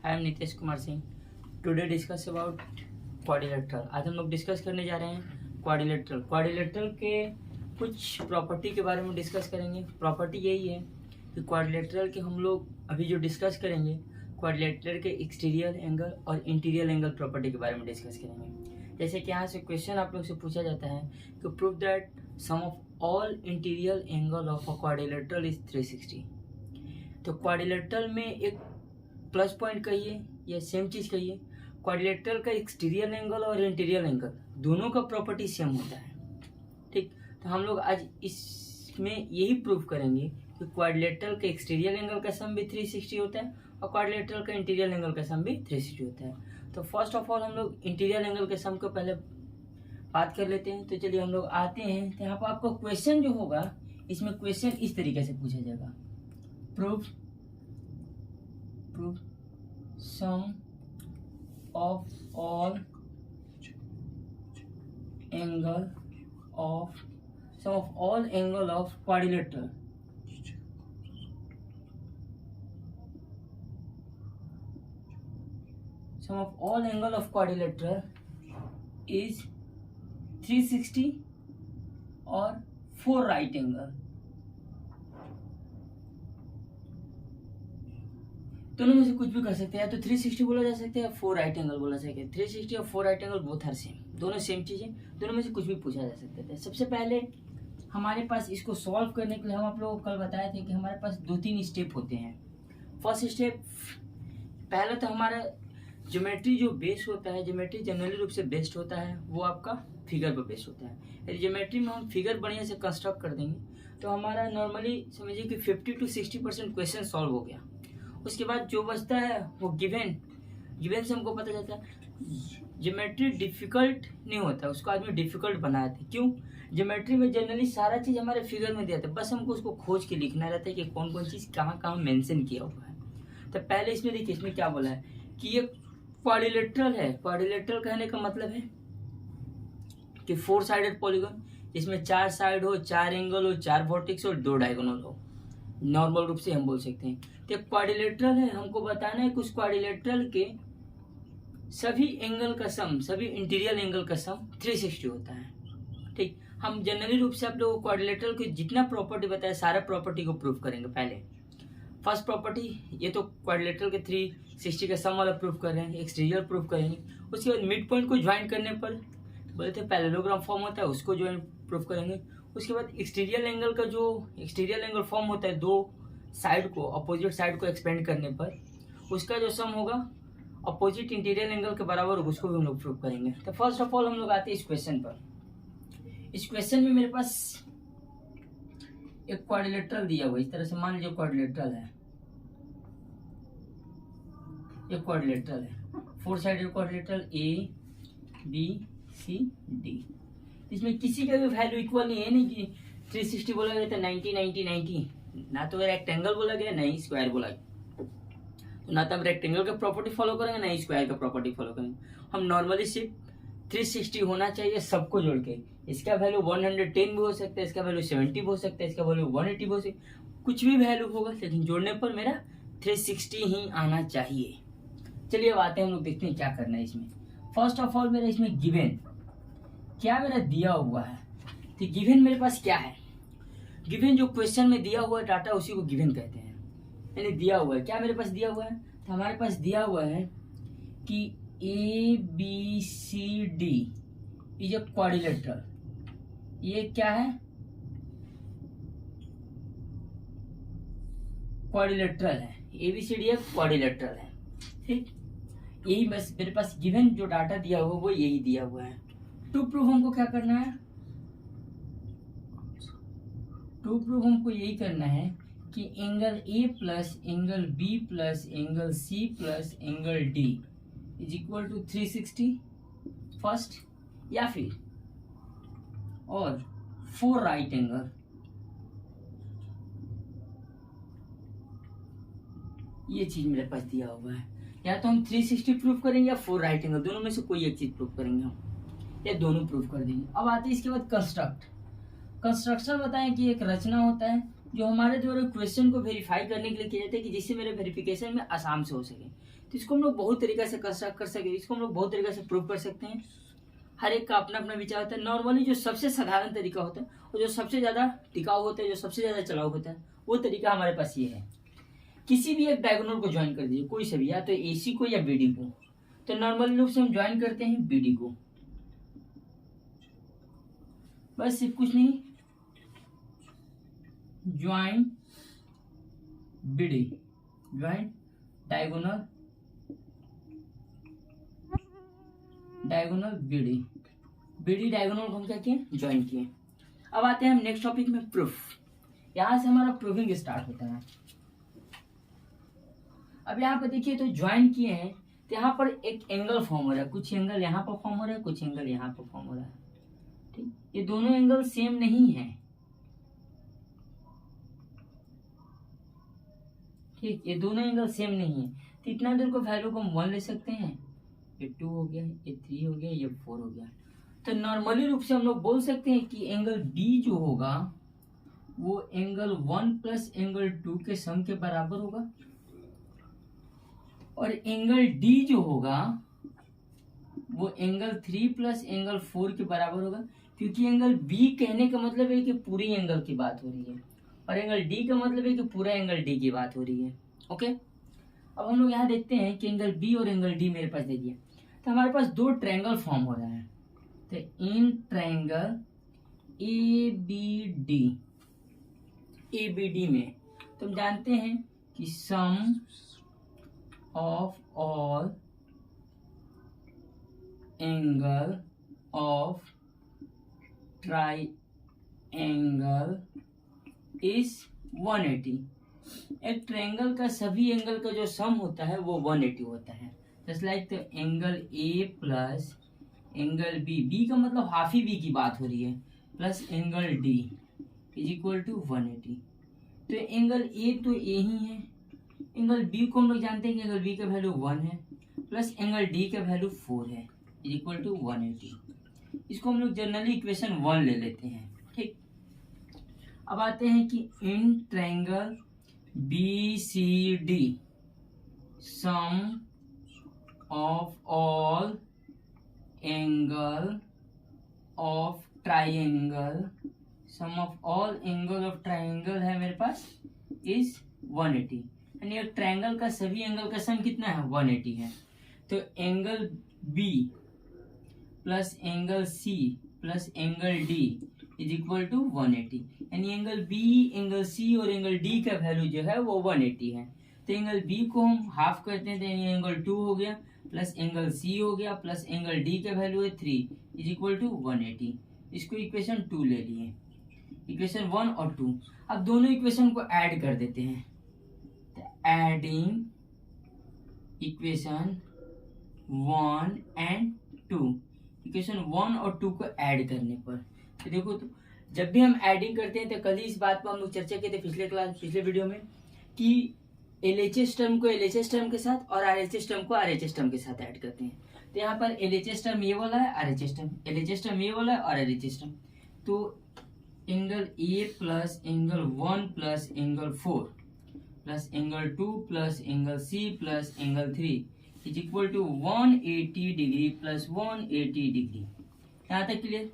I am Nitesh Kumar Singh. Today discuss about quadrilateral. आज हम लोग डिस्कस करने जा रहे हैं क्वाड्रिलेटरल। क्वाड्रिलेटरल के कुछ प्रॉपर्टी के बारे में डिस्कस करेंगे। प्रॉपर्टी यही है कि क्वाड्रिलेटरल के हम लोग अभी जो डिस्कस करेंगे, क्वाड्रिलेटरल के एक्सटीरियर एंगल और इंटीरियर एंगल प्रॉपर्टी के बारे में डिस्कस करेंगे। जैसे कि यहाँ से क्वेश्चन आप लोग से पूछा जाता है कि prove that sum of all interior angle of a quadrilateral is 360। तो क्वाड्रिलेटरल में एक प्लस पॉइंट कहिए या सेम चीज़ कहिए, क्वाड्रिलेटरल का एक्सटीरियर एंगल और इंटीरियर एंगल दोनों का प्रॉपर्टी सेम होता है। ठीक, तो हम लोग आज इसमें यही प्रूव करेंगे कि क्वाड्रिलेटरल का एक्सटीरियर एंगल का सम भी 360 होता है और क्वाड्रिलेटरल का इंटीरियर एंगल का सम भी 360 होता है। तो फर्स्ट ऑफ ऑल हम लोग इंटीरियर एंगल के सम को पहले बात कर लेते हैं। तो चलिए हम लोग आते हैं। तो यहाँ पर आपको क्वेश्चन जो होगा, इसमें क्वेश्चन इस तरीके से पूछा जाएगा, prove sum of all angle of quadrilateral sum of all angle of quadrilateral is 360 और 4 right angle। दोनों में से कुछ भी कर सकते हैं, या तो 360 बोला जा सकता है या 4 राइट एंगल बोला जा सकता है। 360 और 4 right angle both are same, दोनों सेम चीजें, दोनों में से कुछ भी पूछा जा सकता है। सबसे पहले हमारे पास इसको सॉल्व करने के लिए हम आप लोगों को कल बताए थे कि हमारे पास 2-3 स्टेप होते हैं। फर्स्ट स्टेप, पहला तो हमारा ज्योमेट्री जो बेस होता है, ज्योमेट्री जनरली रूप से बेस्ड होता है, वो आपका फिगर पर बेस्ड होता है। यदि ज्योमेट्री में हम फिगर बढ़िया से कंस्ट्रक्ट कर देंगे तो हमारा नॉर्मली समझिए कि 50 to 60% क्वेश्चन सॉल्व हो गया। उसके बाद जो बचता है वो गिवन से हमको पता चलता है ज्योमेट्री डिफिकल्ट नहीं होता, उसको आदमी डिफिकल्ट बनाए थे। क्यों? ज्योमेट्री में जनरली सारा चीज़ हमारे फिगर में दिया था, बस हमको उसको खोज के लिखना रहता है कि कौन कौन चीज़ कहाँ कहाँ मेंशन किया हुआ है। तो पहले इसमें देखिए, इसमें क्या बोला है कि ये क्वाड्रिलेटरल है। क्वाड्रिलेटरल कहने का मतलब है कि 4 साइडेड पॉलीगन, जिसमें 4 साइड हो, 4 एंगल हो, 4 वर्टेक्स हो, 2 डायगोनल हो, नॉर्मल रूप से हम बोल सकते हैं। तो क्वाड्रिलेटरल है, हमको बताना है कि उस क्वाड्रिलेटरल के सभी एंगल का सम, सभी इंटीरियर एंगल का सम 360 होता है। ठीक, हम जनरली रूप से आप लोग क्वाड्रिलेटरल के जितना प्रॉपर्टी बताया सारा प्रॉपर्टी को प्रूव करेंगे। पहले फर्स्ट प्रॉपर्टी, ये तो क्वाड्रिलेटरल के 360 का सम वाला प्रूव कर रहे हैं, एक्सटीरियर प्रूव करेंगे। उसके बाद मिड पॉइंट को ज्वाइन करने पर बोले थे पैरेललोग्राम फॉर्म होता है, उसको ज्वाइन प्रूव करेंगे। उसके बाद एक्सटीरियर एंगल का जो एक्सटीरियर एंगल फॉर्म होता है, 2 साइड को, अपोजिट साइड को एक्सपेंड करने पर उसका जो सम होगा अपोजिट इंटीरियर एंगल के बराबर, उसको भी हम लोग प्रूव करेंगे। तो फर्स्ट ऑफ ऑल हम लोग आते हैं इस क्वेश्चन पर। इस क्वेश्चन में मेरे पास एक क्वाड्रिलेटरल दिया हुआ, इस तरह से मान लीजिए क्वाड्रिलेटरल है, एक क्वाड्रिलेटरल है, 4 साइडेड क्वाड्रिलेटरल ABCD। इसमें किसी का भी वैल्यू इक्वल नहीं है, नहीं कि 360 बोला गया था 90, ना तो रेक्टेंगल बोला गया ना ही स्क्वायर बोला गया। तो ना तो हम रेक्टेंगल का प्रॉपर्टी फॉलो करेंगे ना ही स्क्वायर का प्रॉपर्टी फॉलो करेंगे। हम नॉर्मली सिर्फ 360 होना चाहिए सबको जोड़ के। इसका वैल्यू 110 भी हो सकता है, इसका वैल्यू 70 भी हो सकता है, इसका वैल्यू 180 भी हो सकता है, कुछ भी वैल्यू होगा, लेकिन जोड़ने पर मेरा 360 ही आना चाहिए। चलिए अब आते हैं, हम लोग देखते हैं क्या करना है इसमें। फर्स्ट ऑफ ऑल मेरा इसमें गिवन क्या मेरा दिया हुआ है। तो गिवन मेरे पास क्या है, गिवन जो क्वेश्चन में दिया हुआ डाटा उसी को गिवन कहते हैं। यानी दिया हुआ है, क्या मेरे पास दिया हुआ है, तो हमारे पास दिया हुआ है कि ABCD इज अ क्वाड्रिलेटरल। ये क्या है, क्वाड्रिलेटरल है, ABCD एक क्वाड्रिलेटरल है। ठीक, यही बस मेरे पास गिवन जो डाटा दिया हुआ वो यही दिया हुआ है। टू प्रूफ हमको क्या करना है, टू प्रूफ हमको यही करना है कि angle A plus angle B plus angle C plus angle D is equal to 360 first, या फिर और 4 राइट एंगल, ये चीज मेरे पास दिया हुआ है। या तो हम 360 प्रूफ करेंगे या 4 राइट एंगल, दोनों में से कोई एक चीज प्रूफ करेंगे हम, या दोनों प्रूफ कर देंगे। अब आते हैं इसके बाद कंस्ट्रक्शन बताएं कि एक रचना होता है जो हमारे द्वारा क्वेश्चन को वेरीफाई करने के लिए किया जाता है कि जिससे मेरे वेरिफिकेशन में आसाम से हो सके। तो इसको हम लोग बहुत तरीका से कंस्ट्रक्ट कर सके, इसको हम लोग बहुत तरीका से प्रूव कर सकते हैं। हर एक का अपना अपना विचार होता है। नॉर्मली जो सबसे साधारण तरीका होता है और जो सबसे ज़्यादा टिकाऊ होता है, जो सबसे ज़्यादा चलाऊ होता है, वो तरीका हमारे पास ये है। किसी भी एक डायगोनल को ज्वाइन कर दीजिए, कोई से भी, या तो AC को या BD को। तो नॉर्मली रूप से हम ज्वाइन करते हैं BD को, बस सिर्फ कुछ नहीं, join BD, join diagonal BD diagonal को हम क्या किए, ज्वाइन किए। अब आते हैं हम नेक्स्ट टॉपिक में, प्रूफ। यहां से हमारा प्रूविंग स्टार्ट होता है। अब यहाँ पे देखिए, तो ज्वाइन किए हैं तो यहाँ पर एक एंगल फॉर्म हो रहा है, कुछ एंगल यहाँ पर फॉर्म हो रहा है, कुछ एंगल यहाँ पर फॉर्म हो रहा है। ठीक, ये दोनों एंगल सेम नहीं है। ठीक, ये दोनों एंगल सेम नहीं है। तो इतना दूर को वैल्यू को हम 1 ले सकते हैं, ये 2 हो गया, ये 3 हो गया, ये 4 हो गया। तो नॉर्मली रूप से हम लोग बोल सकते हैं कि एंगल D जो होगा वो एंगल 1 प्लस एंगल 2 के सम के बराबर होगा, और एंगल D जो होगा वो एंगल 3 प्लस एंगल 4 के बराबर होगा, क्योंकि एंगल B कहने का मतलब है कि पूरी एंगल की बात हो रही है, और एंगल D का मतलब है कि पूरा एंगल D की बात हो रही है। ओके, अब हम लोग यहाँ देखते हैं कि एंगल B और एंगल D मेरे पास दे दिया। तो हमारे पास दो ट्रायंगल फॉर्म हो रहा है। तो इन ट्रायंगल ABD में तो हम जानते हैं कि sum of all angle of triangle is 180। एक ट्रायंगल का सभी एंगल का जो सम होता है वो 180 होता है। जस्ट लाइक तो angle A plus angle B का मतलब हाफ ही B की बात हो रही है, plus angle D is equal to 180। तो एंगल A तो A ही है, एंगल B को हम लोग जानते हैं कि एंगल B का वैल्यू 1 है, प्लस एंगल D का वैल्यू 4 है, इज इक्वल टू 180। इसको हम लोग जनरली इक्वेशन 1 ले लेते हैं। ठीक, अब आते हैं कि in triangle BCD sum of all angle of triangle, sum of all angle of triangle है मेरे पास इज 180। यानी ट्रायंगल का सभी एंगल का सम कितना है, 180 है। तो angle B plus angle C plus angle D is equal to 180। यानी एंगल B, एंगल C और एंगल D का वैल्यू जो है वो 180 है। तो एंगल B को हम हाफ करते हैं तो यानी एंगल 2 हो गया, प्लस एंगल C हो गया, प्लस एंगल D का वैल्यू है 3 इज इक्वल टू 180। इसको इक्वेशन 2 ले लिए, इक्वेशन 1 और 2। अब दोनों इक्वेशन को ऐड कर देते हैं। एडिंग इक्वेशन 1 एंड 2, इक्वेशन 1 और 2 को ऐड करने पर तो देखो, तो जब भी हम ऐडिंग करते हैं तो कल ही इस बात पर हम लोग चर्चा किए थे पिछले वीडियो में कि LHS टर्म को LHS टर्म के साथ और RHS टर्म को RHS टर्म के साथ ऐड करते हैं। तो यहाँ पर LHS टर्म ये वाला है, RHS टर्म, LHS टर्म ये वाला है और RHS टर्म। तो angle A plus angle 1 plus angle 4 plus angle 2 plus angle C plus angle 3 is equal to 180 degree plus 180 degree. यहाँ तक क्लियर।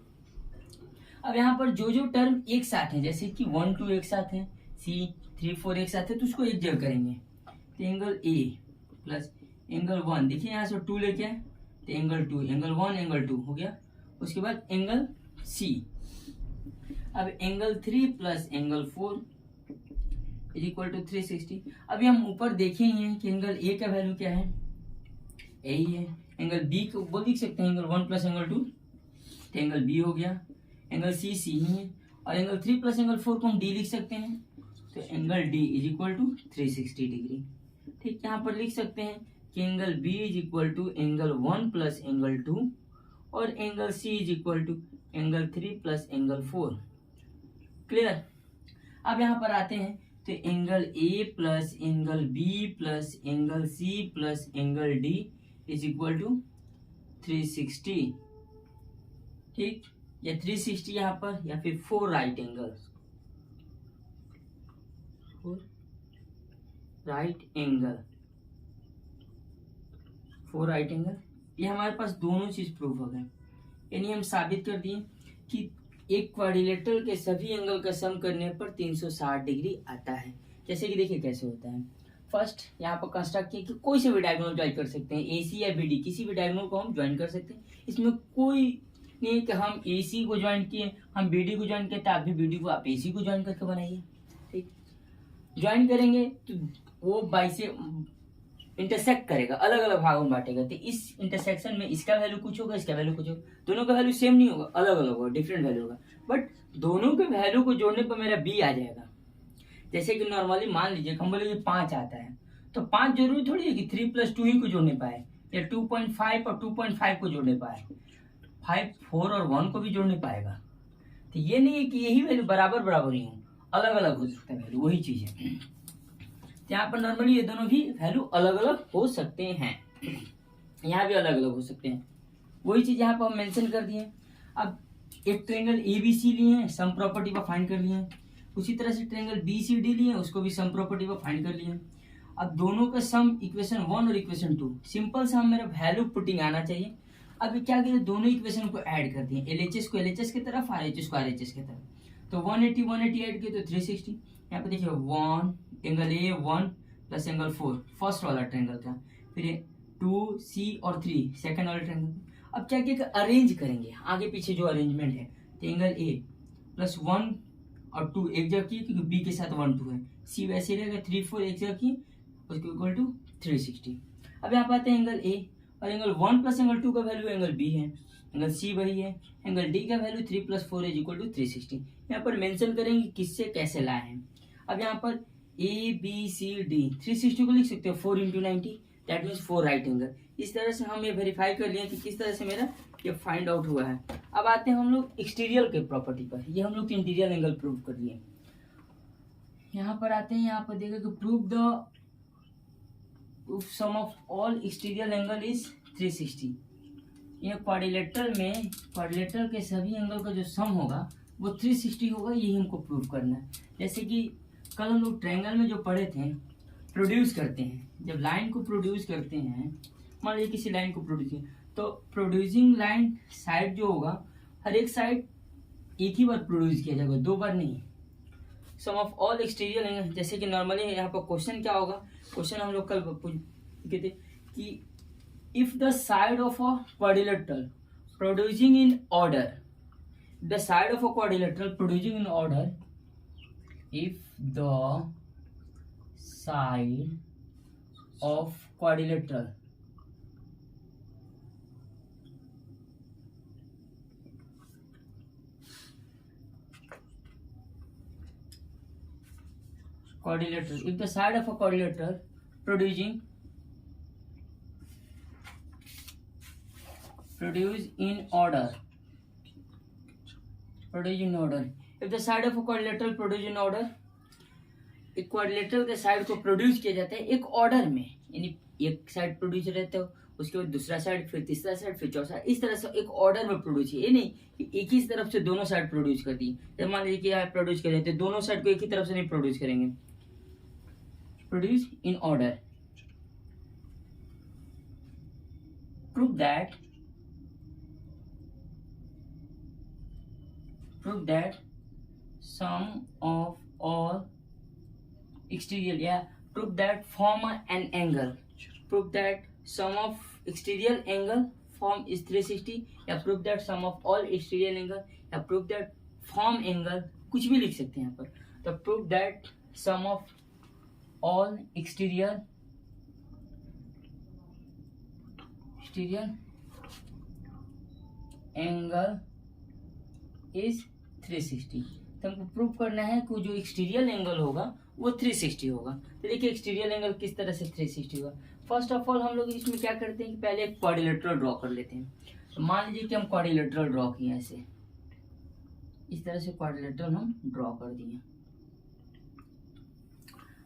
अब यहाँ पर जो जो टर्म एक साथ है, जैसे कि 1 2 एक साथ है, C 3 4 एक साथ है, तो उसको एक जगह करेंगे। तो एंगल A प्लस एंगल 1, देखिए यहाँ से 2 लेके आए तो एंगल 2, एंगल 1 एंगल 2 हो गया। उसके बाद एंगल C, अब angle 3 plus angle 4 is equal to 360। अभी हम ऊपर देखे ही हैं कि एंगल A का वैल्यू क्या है, यही है। एंगल B को वो लिख सकते हैं एंगल 1 प्लस एंगल 2, तो एंगल B हो गया। एंगल C ही है, और एंगल 3 प्लस एंगल 4 को हम D लिख सकते हैं, तो angle D is equal to 360 degree. ठीक, यहाँ पर लिख सकते हैं कि angle B is equal to angle 1 plus angle 2 और angle C is equal to angle 3 plus angle 4। Clear. अब यहाँ पर आते हैं तो angle A plus angle B plus angle C plus angle D is equal to 360। ठीक, या 360 यहाँ पर, या फिर 4 right angles. Right angle, 4 right angle, ये हमारे पास दोनों चीज प्रूफ हो गए। यानी हम साबित कर दिए कि एक क्वाड्रिलेटरल के सभी एंगल का सम करने पर 360 डिग्री आता है। जैसे कि देखिए कैसे होता है। फर्स्ट यहाँ पर कंस्ट्रक्ट किया कि कोई से भी डायगोनल ज्वाइन कर सकते हैं, AC या BD किसी भी डायगोनल को हम ज्वाइन कर सकते हैं। इसमें कोई नहीं कि हम AC को ज्वाइन किए, हम BD को ज्वाइन किए, तो आप भी BD को आप AC को ज्वाइन करके बनाइए। ठीक, ज्वाइन करेंगे तो वो बाई से इंटरसेक्ट करेगा, अलग अलग भागों में बांटेगा। तो इस इंटरसेक्शन में इसका वैल्यू कुछ होगा, इसका वैल्यू कुछ होगा, दोनों का वैल्यू सेम नहीं होगा, अलग अलग होगा, डिफरेंट वैल्यू होगा। बट दोनों के वैल्यू को जोड़ने पर मेरा B आ जाएगा। जैसे कि नॉर्मली मान लीजिए हम बोले 5 आता है, तो 5 जरूरी थोड़ी है कि 3 + 2 ही को जोड़ने पाए, या 2.5 और 2.5 को जोड़ने पाए, 5, 4 और 1 को भी जोड़ने पाएगा। तो ये नहीं है कि यही वैल्यू बराबर बराबर नहीं हो, अलग अलग हो सकता है वैल्यू, वही चीज है। यहाँ पर नॉर्मली ये दोनों भी वैल्यू अलग अलग हो सकते हैं, यहाँ भी अलग अलग हो सकते हैं, वही चीज यहाँ पर हम मेंशन कर दिए। अब एक ट्रायंगल ABC लिए हैं, सम प्रॉपर्टी पर फाइंड कर लिए हैं। उसी तरह से ट्रायंगल BCD लिए, उसको भी सम प्रॉपर्टी पर फाइंड कर लिए। अब दोनों का सम इक्वेशन 1 और इक्वेशन 2, सिंपल सा मेरा वैल्यू पुटिंग आना चाहिए। अब क्या किया, दोनों इक्वेशन को ऐड कर दिए, LHS को LHS की तरफ, RHS को RHS की तरफ। तो 180 ऐड किए तो 360। यहाँ पे देखिए 1 angle A 1 plus angle 4 first वाला ट्रायंगल का, फिर 2 C और 3 सेकंड वाला ट्रायंगल। अब क्या किया, अरेंज करेंगे आगे पीछे जो अरेंजमेंट है। तो एंगल A प्लस 1 और 2 एक जगह की, क्योंकि B के साथ 1 2 है, C वैसे रहेगा, 3 4 एक जगह की, उसको इक्वल टू 360। अब यहाँ पे आते हैं एंगल A, और एंगल 1 प्लस एंगल 2 का वैल्यू एंगल B है, एंगल C वही है, एंगल D का वैल्यू 3 + 4 इज इक्वल टू 360। यहाँ पर मेंशन करेंगे किससे कैसे लाए हैं। अब यहाँ पर ABCD 360 को लिख सकते हो 4 × 90, दैट मीन्स 4 राइट एंगल। इस तरह से हम ये वेरीफाई कर लिए कि किस तरह से मेरा ये फाइंड आउट हुआ है। अब आते हैं हम लोग एक्सटीरियर के प्रॉपर्टी पर। ये हम लोग इंटीरियर एंगल प्रूव कर लिए। यहाँ पर आते हैं, यहाँ पर देखो कि prove the sum of all exterior angle is 360। ये क्वाड्रिलेटरल में, क्वाड्रिलेटरल के सभी एंगल का जो सम होगा वो 360 होगा, यही हमको प्रूव करना है। जैसे कि कल हम लोग ट्रायंगल में जो पढ़े थे, प्रोड्यूस करते हैं, जब लाइन को प्रोड्यूस करते हैं, मान लीजिए किसी लाइन को प्रोड्यूस किया, तो प्रोड्यूसिंग लाइन साइड जो होगा, हर एक साइड एक ही बार प्रोड्यूस किया जाएगा, 2 बार नहीं। सम ऑफ ऑल एक्सटीरियर एंगल, जैसे कि नॉर्मली यहाँ पर क्वेश्चन क्या होगा, क्वेश्चन हम लोग कल कहते कि if the side of a quadrilateral producing in order, the side of a quadrilateral producing in order, if the side of quadrilateral if the side of a quadrilateral produce in order, if the side of a quadrilateral produce in order, एक quadrilateral के side को produce किया जाता है एक order में, यानी एक साइड प्रोड्यूस रहता है, उसके बाद दूसरा साइड, फिर तीसरा साइड, फिर चौथा, इस तरह से एक ऑर्डर में प्रोड्यूस है। ये नहीं कि एक ही तरफ से दोनों साइड प्रोड्यूस कर दी। जब मान लीजिए कि यहाँ प्रोड्यूस कर रहे थे, दोनों साइड को एक ही तरफ से नहीं प्रोड्यूस करेंगे, produce in order. Prove that sum of all exterior, yeah, prove that form an angle, prove that sum of exterior angle form is 360, या prove that sum of all exterior angle, या prove that form angle, कुछ भी लिख सकते हैं यहाँ पर। तो prove that sum of all exterior angle is 360। तो हमको प्रूव करना है कि जो एक्सटीरियर एंगल होगा वो 360 होगा। तो देखिए एक्सटीरियर एंगल किस तरह से 360 होगा। फर्स्ट ऑफ ऑल हम लोग इसमें क्या करते हैं कि पहले एक क्वाड्रिलेटरल ड्रॉ कर लेते हैं। तो मान लीजिए कि हम क्वाड्रिलेटरल ड्रॉ किए, ऐसे इस तरह से क्वाड्रिलेटरल हम ड्रॉ कर दिए।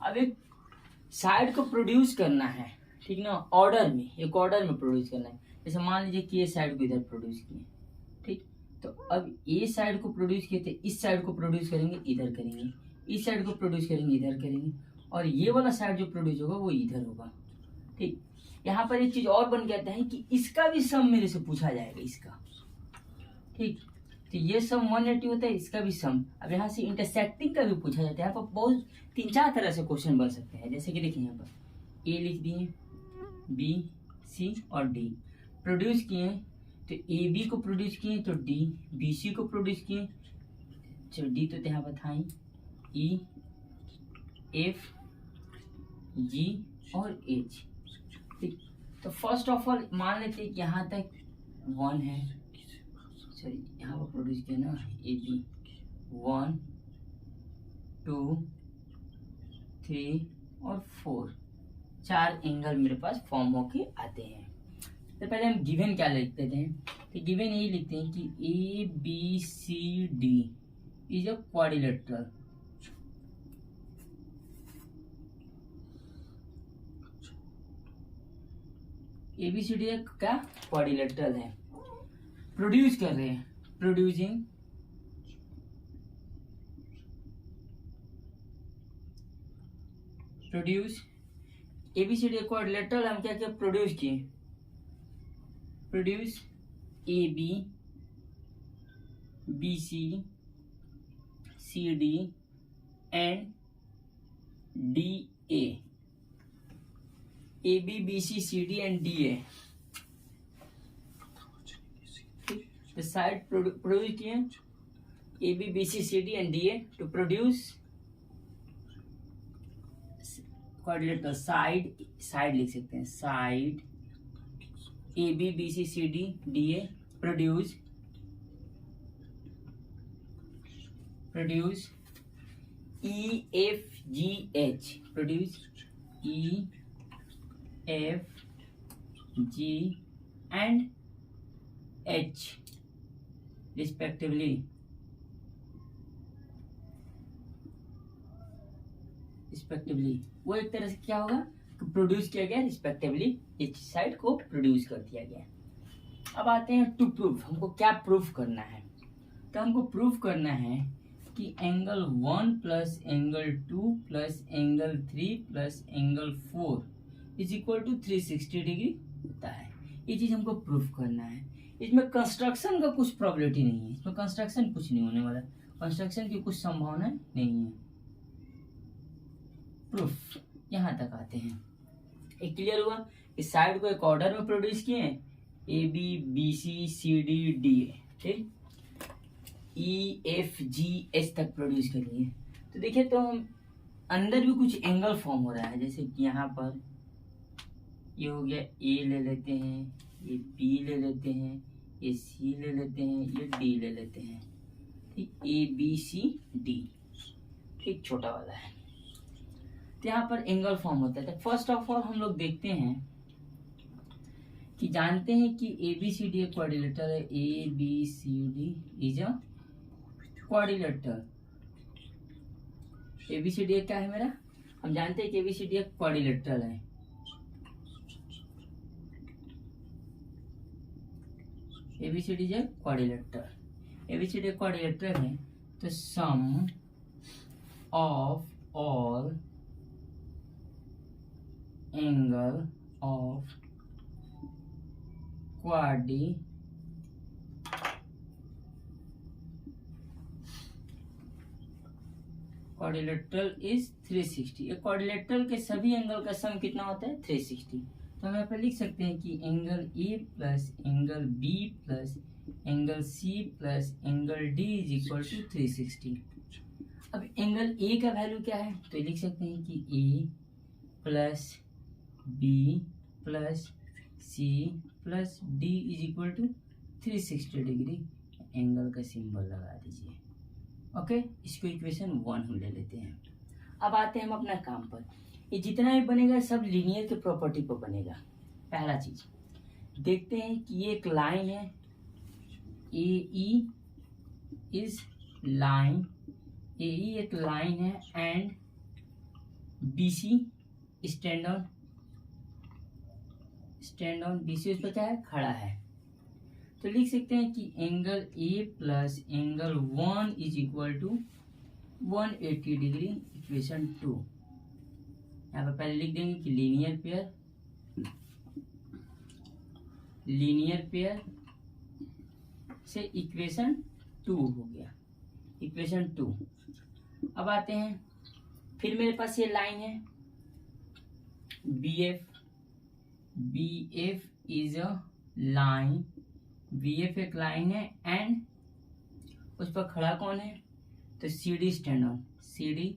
अब एक साइड को प्रोड्यूस करना है, ठीक ना, ऑर्डर में, एक ऑर्डर में प्रोड्यूस करना है। जैसे मान लीजिए कि ये साइड को इधर प्रोड्यूस किए, ठीक, तो अब ये साइड को प्रोड्यूस किए थे, इस साइड को प्रोड्यूस करेंगे इधर करेंगे, इस साइड को प्रोड्यूस करेंगे इधर करेंगे, और ये वाला साइड जो प्रोड्यूस होगा वो इधर होगा। ठीक, यहाँ पर एक चीज और बन जाता है कि इसका भी सम मेरे से पूछा जाएगा इसका। ठीक, तो ये सम 180 होता है, इसका भी सम। अब यहाँ से इंटरसेक्टिंग का भी पूछा जाता है। यहाँ पर बहुत 3-4 तरह से क्वेश्चन बन सकते हैं। जैसे कि देखिए यहाँ पर ए लिख दिए, बी, सी और डी प्रोड्यूस किए, तो ए बी को प्रोड्यूस किए, तो डी बी सी को प्रोड्यूस किए, चलो डी तो यहाँ पर था ही, ई एफ जी और एच। ठीक, तो फर्स्ट ऑफ ऑल मान लेते हैं कि यहाँ तक 1 है, सॉरी यहाँ पर प्रोड्यूस किया ना ए बी, 1 2 3 और 4, 4 एंगल मेरे पास फॉर्म होके आते हैं। तो पहले हम गिवन क्या लिखते थे, तो गिवन यही लिखते हैं कि A B C D is a quadrilateral. A B C D क्या क्वाड्रिलेटरल है, प्रोड्यूस कर रहे हैं, producing produce A B C D quadrilateral. हम क्या क्या प्रोड्यूस किए, produce A B B C D and D A B B C D and D A. The side produced here A B B C C D and D A to produce quadrilateral side लिख सकते हैं, side A B B C C D D A produce E F G H, produce E F G and H respectively. वो एक तरह से क्या होगा, produce किया गया रिस्पेक्टिवली, इस साइड को प्रोड्यूस कर दिया गया। अब आते हैं टू प्रूफ, हमको क्या प्रूफ करना है। तो हमको प्रूफ करना है कि angle 1 plus angle 2 plus angle 3 plus angle 4 is equal to 360 degree होता है। ये चीज हमको प्रूफ करना है। इसमें कंस्ट्रक्शन का कुछ प्रॉबिलिटी नहीं है, इसमें कंस्ट्रक्शन कुछ नहीं होने वाला, कंस्ट्रक्शन की कुछ संभावना नहीं है। प्रूफ यहाँ तक आते हैं। एक क्लियर हुआ, इस साइड को एक ऑर्डर में प्रोड्यूस किए, A B B C C D D A, ठीक, ई एफ जी एच तक प्रोड्यूस कर लिए। तो देखिए तो हम अंदर भी कुछ एंगल फॉर्म हो रहा है, जैसे कि यहाँ पर ये हो गया, ए ले लेते हैं, ये बी ले लेते हैं, ये सी ले लेते हैं, ये डी ले लेते हैं, ठीक, ए बी सी डी, ठीक, छोटा वाला है। तो यहाँ पर एंगल फॉर्म होता है। तो फर्स्ट ऑफ ऑल हम लोग देखते हैं कि जानते हैं कि ए बी सी डी एक क्वाड्रिलेटरल है, A B C D is a quadrilateral. A B C D क्या है मेरा, हम जानते हैं कि ए बी सी डी एक क्वाड्रिलेटरल है। ABCD is a quadrilateral. ABCD एक quadrilateral है, तो sum of all angle of quadrilateral is 360। एक quadrilateral के सभी एंगल का सम कितना होता है, 360। तो हम यहाँ पर लिख सकते हैं कि angle A plus angle B plus angle C plus angle D is equal to 360। अब एंगल ए का वैल्यू क्या है, तो लिख सकते हैं कि A plus B plus C plus D is equal to 360 degree. Angle का सिंबल लगा दीजिए। ओके, इसको इक्वेशन 1 हम ले लेते हैं। अब आते हैं हम अपना काम पर। ये जितना भी बनेगा सब लीनियर के प्रॉपर्टी पर बनेगा। पहला चीज देखते हैं कि ये एक लाइन है, ए ई इज लाइन, ए ई एक लाइन है and B C stand on B C उस पर क्या है, खड़ा है। तो लिख सकते हैं कि angle A plus angle 1 is equal to 180 degree, equation 2। यहाँ पर पहले लिख देंगे कि लीनियर पेयर से इक्वेशन 2 हो गया, इक्वेशन 2। अब आते हैं, फिर मेरे पास ये लाइन है BF is a line, BF एक लाइन है एंड उस पर खड़ा कौन है, तो CD स्टैंड ऑन, CD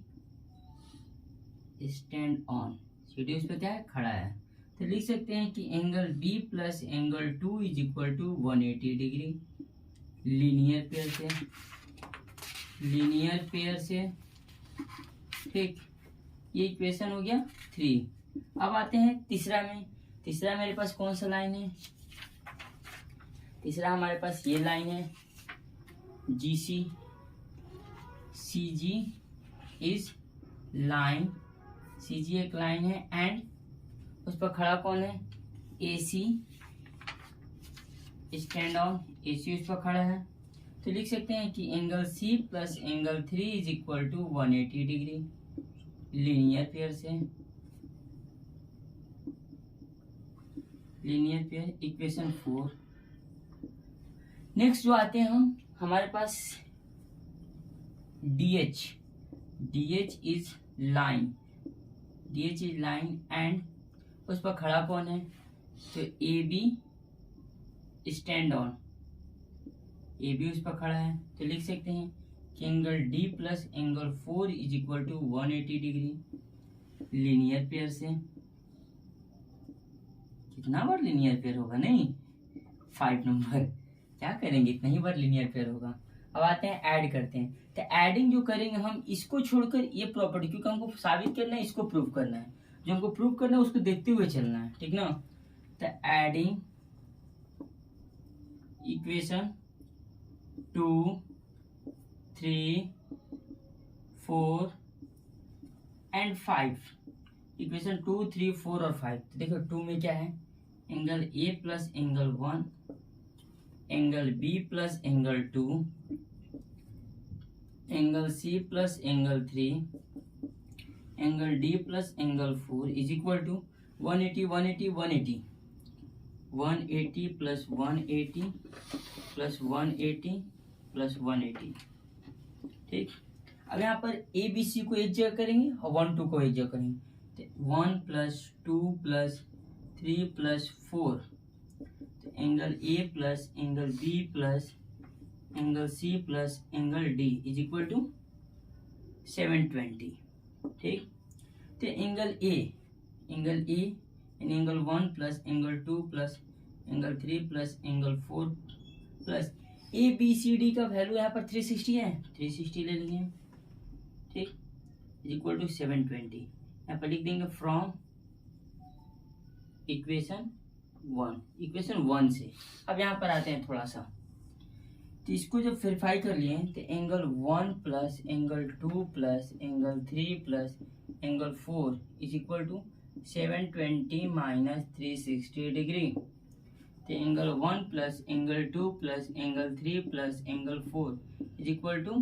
उस पर क्या है, खड़ा है। तो लिख सकते हैं कि angle B plus angle 2 is equal to 180 degree linear pair से। ठीक, ये इक्वेशन हो गया 3। अब आते हैं तीसरा में। तीसरा मेरे पास कौन सा लाइन है, तीसरा हमारे पास ये लाइन है GC, CG is line, CG एक लाइन है एंड उस पर खड़ा कौन है, AC स्टैंड ऑन, AC उस पर खड़ा है। तो लिख सकते हैं कि angle C plus angle 3 is equal to 180 degree linear pair, equation 4। Next जो आते हैं हम, हमारे पास DH इज लाइन, एंड उस पर खड़ा कौन है, तो AB स्टैंड ऑन, AB उस पर खड़ा है। तो लिख सकते हैं कि angle D plus angle 4 is equal to 180 degree linear pair से। कितना बार लीनियर पेयर होगा, नहीं 5 नंबर, क्या करेंगे, इतना ही बार लीनियर पेयर होगा। अब आते हैं ऐड करते हैं। तो एडिंग जो करेंगे हम, इसको छोड़कर ये प्रॉपर्टी, क्योंकि हमको साबित करना है, इसको प्रूव करना है, जो हमको प्रूव करना है उसको देखते हुए चलना है, ठीक ना। तो एडिंग इक्वेशन 2, 3, 4 एंड 5, इक्वेशन 2, 3, 4 और 5। तो देखो 2 में क्या है, angle A plus angle 1, angle B plus angle 2, angle C plus angle 3, angle D plus angle 4 is equal to 180 plus 180 plus 180 plus 180। ठीक, अब यहाँ पर ABC को एक जगह करेंगे और 1, 2 को एक जगह करेंगे। 1 प्लस 2 प्लस 3 प्लस 4, तो angle A plus angle B plus angle C plus angle D is equal to 720। ठीक, तो angle A angle 1 plus angle 2 plus angle 3 plus angle 4 plus ABCD का वैल्यू यहाँ पर 360 है, 360 ले लेंगे। ठीक, इज इक्वल टू 720। यहाँ पर लिख देंगे फ्रॉम इक्वेशन 1 से। अब यहाँ पर आते हैं थोड़ा सा, तो इसको जब वेरीफाई कर लिए तो angle 1 plus angle 2 plus angle 3 plus angle 4 is equal to 720 minus 360 degree. तो angle 1 plus angle 2 plus angle 3 plus angle 4 is equal to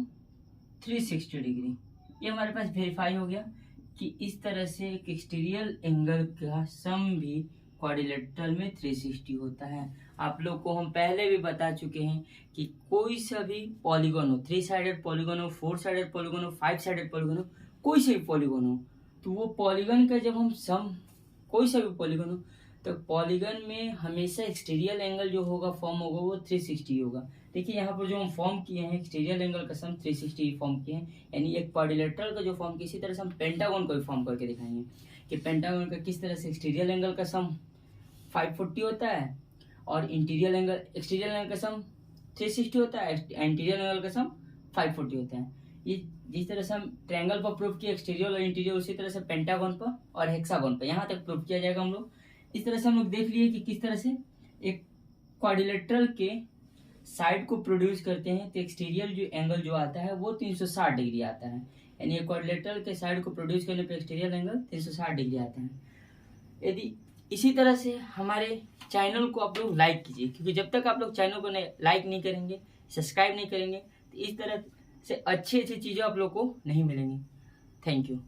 360 degree. ये हमारे पास वेरीफाई हो गया कि इस तरह से एक एक्सटीरियर एंगल का सम भी क्वाड्रिलेटरल में 360 होता है। आप लोग को हम पहले भी बता चुके हैं कि कोई सा भी पॉलीगॉन हो, 3 साइडेड पॉलीगॉन हो, 4 साइडेड पॉलीगॉन हो, 5 साइडेड पॉलीगॉन हो, कोई सा भी पॉलीगॉन हो, तो वो पॉलीगॉन का जब हम सम, कोई सा भी पॉलीगॉन हो, तो पॉलीगॉन में हमेशा एक्सटीरियर एंगल जो होगा फॉर्म होगा वो 360 होगा। देखिए यहाँ पर जो हम फॉर्म किए हैं एक्सटीरियर एंगल का सम 360 फॉर्म किए हैं, यानी एक क्वाड्रिलेटरल का जो फॉर्म किया, इसी तरह से हम पेंटागन को भी फॉर्म करके दिखाएंगे कि पेंटागन का किस तरह से एक्सटीरियर एंगल का सम 540 होता है और इंटीरियर एंगल, एक्सटीरियर एंगल का सम 360 होता है, इंटीरियर एंगल का सम 540 होता है। ये जिस तरह से हम ट्रायंगल पर प्रूव किया एक्सटीरियर और इंटीरियर, उसी तरह से पेंटागन पर और हेक्सागन पर यहाँ तक प्रूव किया जाएगा हम लोग। इस तरह से हम लोग देख लिए कि किस तरह से एक क्वाड्रिलेटरल के साइड को प्रोड्यूस करते हैं, तो एक्सटीरियर जो एंगल जो आता है वो 360 डिग्री आता है, यानी क्वाड्रिलेटरल के साइड को प्रोड्यूस करने पर एक्सटीरियर एंगल 360 डिग्री आता है। यदि इसी तरह से हमारे चैनल को आप लोग लाइक कीजिए, क्योंकि जब तक आप लोग चैनल को लाइक नहीं करेंगे, सब्सक्राइब नहीं करेंगे, तो इस तरह से अच्छी चीज़ें आप लोग को नहीं मिलेंगी। Thank you.